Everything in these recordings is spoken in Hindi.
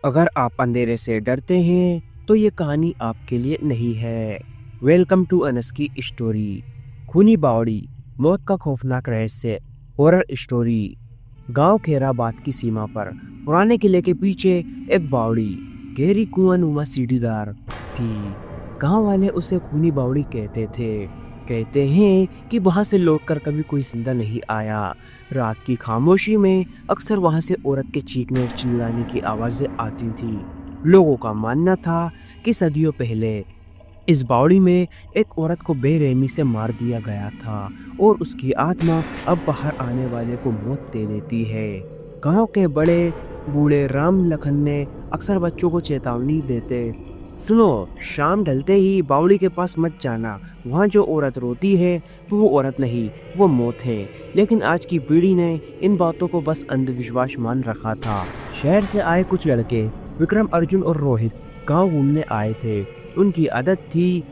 अगर आप अंधेरे से डरते हैं तो ये कहानी आपके लिए नहीं है। वेलकम टू अनस की स्टोरी। खूनी बावड़ी, मौत का खौफनाक रहस्य, हॉरर स्टोरी। गांव खेराबाद की सीमा पर पुराने किले के पीछे एक बावड़ी, गहरी कुआंनुमा सीढ़ीदार थी। गांव वाले उसे खूनी बावड़ी कहते थे। कहते हैं कि वहां से लौटकर कभी कोई जिंदा नहीं आया। रात की खामोशी में अक्सर वहां से औरत के चीखने और चिल्लाने की आवाजें आती थी। लोगों का मानना था कि सदियों पहले इस बावड़ी में एक औरत को बेरहमी से मार दिया गया था और उसकी आत्मा अब बाहर आने वाले को मौत दे देती है। गांव के बड़े बूढ़े राम लखन ने अक्सर बच्चों को चेतावनी देते, सुनो, शाम ढलते ही बावड़ी के पास मत जाना। वहाँ जो औरत रोती है तो वो औरत नहीं, वो मौत है। लेकिन आज की पीढ़ी ने इन बातों को बस अंधविश्वास मान रखा था। शहर से आए कुछ लड़के विक्रम, अर्जुन और रोहित गांव घूमने आए थे। उनकी आदत थी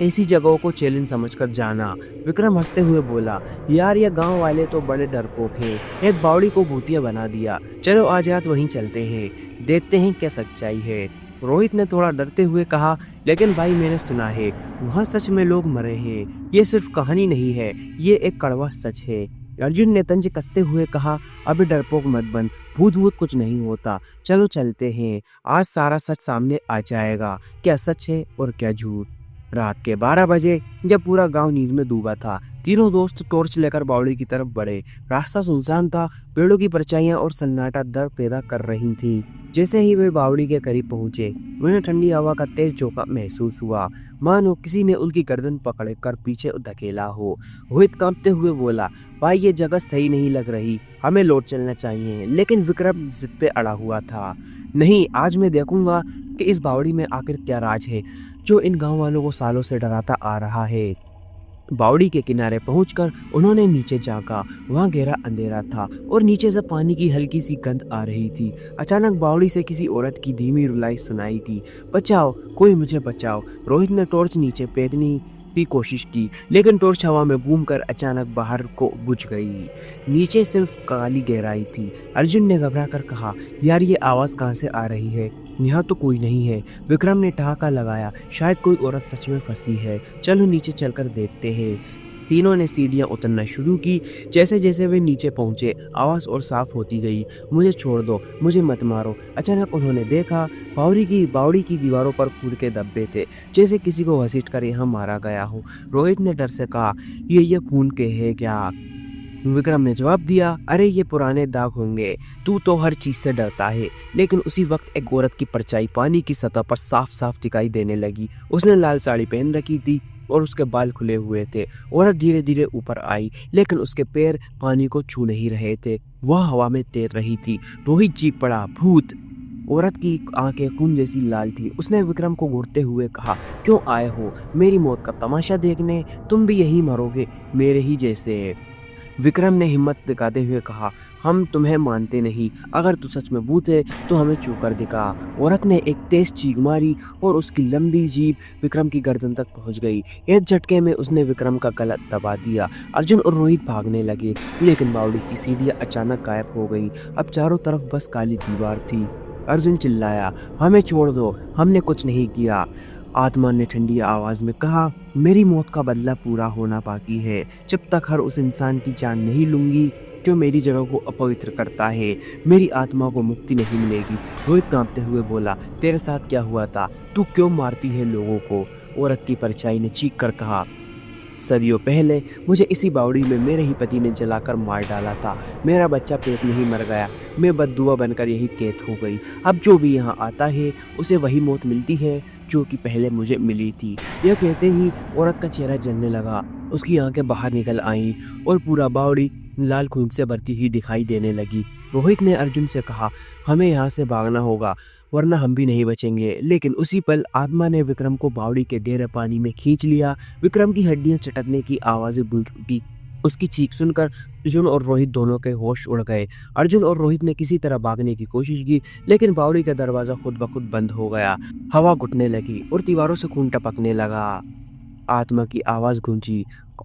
ऐसी जगहों को चैलेंज समझकर जाना। विक्रम हंसते हुए बोला, यार ये गांव वाले तो बड़े डरपोक हैं। एक बावड़ी को भूतिया बना दिया। चलो आज रात वहीं चलते हैं, देखते हैं क्या सच्चाई है। रोहित ने थोड़ा डरते हुए कहा, लेकिन भाई मैंने सुना है वहाँ सच में लोग मरे हैं। ये सिर्फ कहानी नहीं है, ये एक कड़वा सच है। अर्जुन ने तंज कसते हुए कहा, अभी डरपोक मत बन, भूत भूत कुछ नहीं होता। चलो चलते हैं, आज सारा सच सामने आ जाएगा, क्या सच है और क्या झूठ। रात के 12 बजे जब पूरा गांव नींद में डूबा था, तीनों दोस्त टॉर्च लेकर बावड़ी की तरफ बढ़े। रास्ता सुनसान था, पेड़ों की परछाइयां और सन्नाटा डर पैदा कर रही थी। जैसे ही वे बावड़ी के करीब पहुंचे, उन्हें ठंडी हवा का तेज झोंका महसूस हुआ, मानो किसी ने उनकी गर्दन पकड़कर पीछे धकेला हो। रोहित कांपते हुए बोला, भाई ये जगह सही नहीं लग रही, हमें लौट चलना चाहिए। लेकिन विक्रम जिद पे अड़ा हुआ था, नहीं, आज मैं देखूंगा कि इस बावड़ी में आखिर क्या राज है जो इन गांव वालों को सालों से डराता आ रहा है। बावड़ी के किनारे पहुंचकर उन्होंने नीचे झांका। वहां गहरा अंधेरा था और नीचे से पानी की हल्की सी गंध आ रही थी। अचानक बावड़ी से किसी औरत की धीमी रुलाई सुनाई दी, बचाओ, कोई मुझे बचाओ। रोहित ने टॉर्च नीचे फेंकने की कोशिश की, लेकिन टॉर्च हवा में घूमकर अचानक बाहर को बुझ गई। नीचे सिर्फ काली गहराई थी। अर्जुन ने घबराकर कहा, यार ये आवाज कहाँ से आ रही है? यहाँ तो कोई नहीं है। विक्रम ने ठहाका लगाया, शायद कोई औरत सच में फंसी है, चलो नीचे चलकर देखते हैं। तीनों ने सीढ़ियां उतरना शुरू की। जैसे जैसे वे नीचे पहुंचे, आवाज़ और साफ होती गई, मुझे छोड़ दो, मुझे मत मारो। अचानक उन्होंने देखा बावड़ी की दीवारों पर खून के धब्बे थे, जैसे किसी को घसीटकर यहाँ मारा गया हो। रोहित ने डर से कहा, ये खून के है क्या? विक्रम ने जवाब दिया, अरे ये पुराने दाग होंगे, तू तो हर चीज से डरता है। लेकिन उसी वक्त एक औरत की परछाई पानी की सतह पर साफ साफ दिखाई देने लगी। उसने लाल साड़ी पहन रखी थी और उसके बाल खुले हुए थे। औरत धीरे धीरे ऊपर आई, लेकिन उसके पैर पानी को छू नहीं रहे थे, वह हवा में तैर रही थी। रोहित चीख पड़ा, भूत! औरत की आंखें खून जैसी लाल थी। उसने विक्रम को घूरते हुए कहा, क्यों आए हो मेरी मौत का तमाशा देखने? तुम भी यही मरोगे मेरे ही जैसे। विक्रम ने हिम्मत दिखाते हुए कहा, हम तुम्हें मानते नहीं, अगर तू सच में भूत है तो हमें छू कर दिखा। औरत ने एक तेज चीख मारी और उसकी लंबी जीभ विक्रम की गर्दन तक पहुंच गई। एक झटके में उसने विक्रम का गला दबा दिया। अर्जुन और रोहित भागने लगे, लेकिन बावड़ी की सीढ़ियां अचानक गायब हो गई। अब चारों तरफ बस काली दीवार थी। अर्जुन चिल्लाया, हमें छोड़ दो, हमने कुछ नहीं किया। आत्मा ने ठंडी आवाज में कहा, मेरी मौत का बदला पूरा होना बाकी है। जब तक हर उस इंसान की जान नहीं लूंगी जो मेरी जगह को अपवित्र करता है, मेरी आत्मा को मुक्ति नहीं मिलेगी। रोहित कांपते हुए बोला, तेरे साथ क्या हुआ था? तू क्यों मारती है लोगों को? औरत की परछाई ने चीख कर कहा, सदियों पहले मुझे इसी बावड़ी में मेरे ही पति ने जलाकर मार डाला था। मेरा बच्चा पेट में ही मर गया, मैं बददुआ बनकर यही कैद हो गई। अब जो भी यहाँ आता है उसे वही मौत मिलती है जो कि पहले मुझे मिली थी। यह कहते ही औरत का चेहरा जलने लगा, उसकी आंखें बाहर निकल आईं और पूरा बावड़ी लाल खून से भरती ही दिखाई देने लगी। रोहित ने अर्जुन से कहा, हमें यहाँ से भागना होगा वरना हम भी नहीं बचेंगे। लेकिन उसी पल आत्मा ने विक्रम को बावड़ी के गहरे पानी में खींच लिया। विक्रम की हड्डियां चटकने की आवाजें गूंज उठी। उसकी चीख सुनकर अर्जुन और रोहित दोनों के होश उड़ गए। अर्जुन और रोहित ने किसी तरह भागने की कोशिश की, लेकिन बावड़ी का दरवाजा खुद ब खुद बंद हो गया। हवा घुटने लगी और दीवारों से खून टपकने लगा। आत्मा की आवाज़ गूंजी,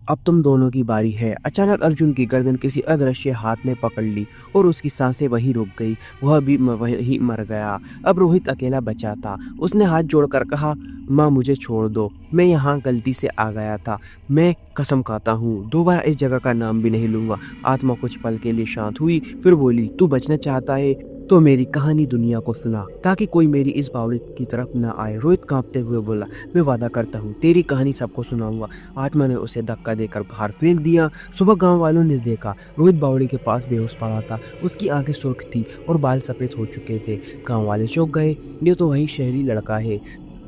अब तुम दोनों की बारी है। अचानक अर्जुन की गर्दन किसी अदृश्य हाथ ने पकड़ ली और उसकी सांसें वहीं रुक गई। वह भी वहीं मर गया। अब रोहित अकेला बचा था। उसने हाथ जोड़कर कहा, माँ मुझे छोड़ दो, मैं यहाँ गलती से आ गया था। मैं कसम खाता हूँ दोबारा इस जगह का नाम भी नहीं लूँगा। आत्मा कुछ पल के लिए शांत हुई, फिर बोली, तू बचना चाहता है तो मेरी कहानी दुनिया को सुना, ताकि कोई मेरी इस बावड़ी की तरफ न आए। रोहित कांपते हुए बोला, मैं वादा करता हूँ तेरी कहानी सबको सुनाऊंगा। आत्मा ने उसे धक्का देकर बाहर फेंक दिया। सुबह गांव वालों ने देखा, रोहित बावड़ी के पास बेहोश पड़ा था। उसकी आंखें सुर्ख थी और बाल सफेद हो चुके थे। गांव वाले चौंक गए, ये तो वही शहरी लड़का है,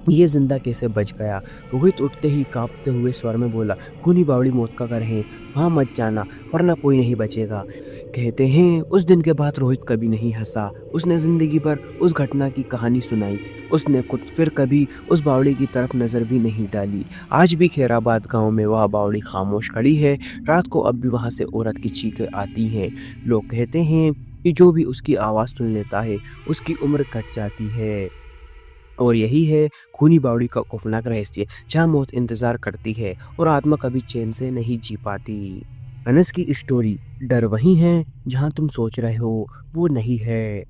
ये जिंदा कैसे बच गया। रोहित उठते ही कांपते हुए स्वर में बोला, खूनी बावड़ी मौत का घर है, वहाँ मत जाना वरना कोई नहीं बचेगा। कहते हैं उस दिन के बाद रोहित कभी नहीं हंसा। उसने जिंदगी भर उस घटना की कहानी सुनाई। उसने खुद फिर कभी उस बावड़ी की तरफ नजर भी नहीं डाली। आज भी खैराबाद गांव में वह बावड़ी खामोश खड़ी है। रात को अब भी वहां से औरत की चीखें आती हैं। लोग कहते हैं कि जो भी उसकी आवाज़ सुन लेता है उसकी उम्र कट जाती है। और यही है खूनी बावड़ी का खौफनाक रहस्य, जहाँ मौत इंतजार करती है और आत्मा कभी चैन से नहीं जी पाती। अनस की स्टोरी, डर वही है जहाँ तुम सोच रहे हो वो नहीं है।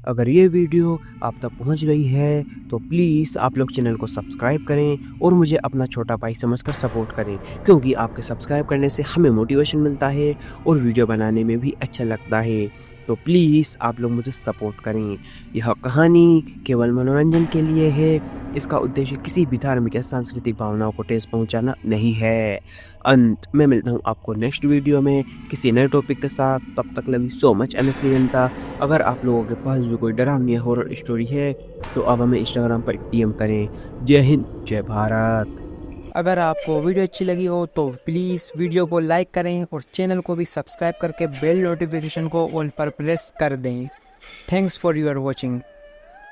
अगर ये वीडियो आप तक पहुँच गई है तो प्लीज़ आप लोग चैनल को सब्सक्राइब करें और मुझे अपना छोटा भाई समझकर सपोर्ट करें, क्योंकि आपके सब्सक्राइब करने से हमें मोटिवेशन मिलता है और वीडियो बनाने में भी अच्छा लगता है। तो प्लीज़ आप लोग मुझे सपोर्ट करें। यह कहानी केवल मनोरंजन के लिए है। इसका उद्देश्य किसी भी धार्मिक या सांस्कृतिक भावनाओं को ठेस पहुंचाना नहीं है। अंत में मिलता हूं आपको नेक्स्ट वीडियो में किसी नए टॉपिक के साथ। तब तक love you so much NS की जनता। अगर आप लोगों के पास भी कोई डरावनी हॉरर स्टोरी है तो आप हमें इंस्टाग्राम पर डीएम करें। जय हिंद, जय भारत। अगर आपको वीडियो अच्छी लगी हो तो प्लीज़ वीडियो को लाइक करें और चैनल को भी सब्सक्राइब करके बेल नोटिफिकेशन को ऑल पर प्रेस कर दें। Thanks for your watching.